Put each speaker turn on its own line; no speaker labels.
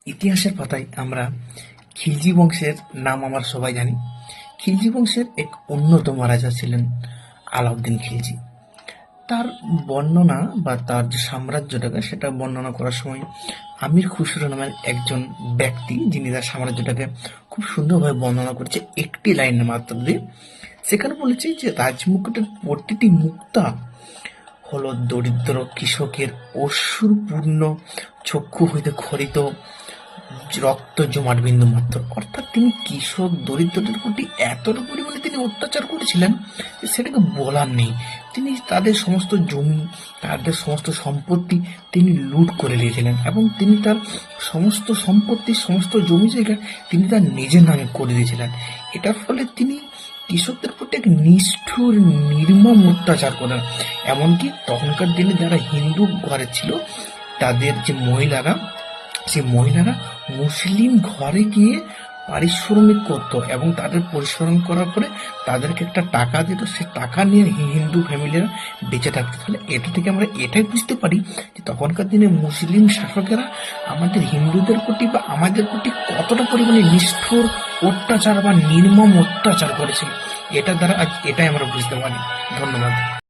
ইতিহাসের পাতায় আমরা খিলজি বংশের নাম আমরা সবাই জানি। খিলজি বংশের এক অন্যতম রাজা ছিলেন আলাউদ্দিন খিলজি। তার বর্ণনা বা তার যে সাম্রাজ্যটাকে সেটা বর্ণনা করার সময় আমির খুসরো নামের একজন ব্যক্তি, যিনি তার সাম্রাজ্যটাকে খুব সুন্দরভাবে বর্ণনা করেছে একটি লাইনের মাত্র দিয়ে। সেখানে বলেছে যে রাজমুকুটের প্রতিটি মুক্তা হলো দরিদ্র কৃষকের অশ্রুপূর্ণ চক্ষু হইতে খরিত রক্ত জমাট বিন্দু মাত্র। অর্থাৎ তিনি কৃষক দরিদ্রদের প্রতি এতটা পরিমাণে তিনি অত্যাচার করেছিলেন যে সেটাকে বলার নেই। তিনি তাদের সমস্ত জমি, তাদের সমস্ত সম্পত্তি তিনি লুট করে নিয়েছিলেন এবং তিনি তার সমস্ত সম্পত্তি, সমস্ত জমি জায়গা তিনি তার নিজের নামে করে দিয়েছিলেন। এটার ফলে তিনি কৃষকদের প্রতি এক নিষ্ঠুর নির্মম অত্যাচার করেন। এমনকি তখনকার দিনে যারা হিন্দু ঘরে ছিল তাদের যে মহিলারা, সেই মহিলারা মুসলিম ঘরে গিয়ে পারিশ্রমিক করতো এবং তাদের পরিশ্রম করার পরে তাদেরকে একটা টাকা দিত। সে টাকা নিয়ে হিন্দু ফ্যামিলিরা বেঁচে থাকতো। তাহলে এটা থেকে আমরা এটাই বুঝতে পারি যে তখনকার দিনে মুসলিম শাসকেরা আমাদের হিন্দুদের প্রতি বা আমাদের প্রতি কতটা পরিমাণে নিষ্ঠুর অত্যাচার বা নির্মম অত্যাচার করেছে। এটা দ্বারা আজ এটাই আমরা বুঝতে পারি। ধন্যবাদ।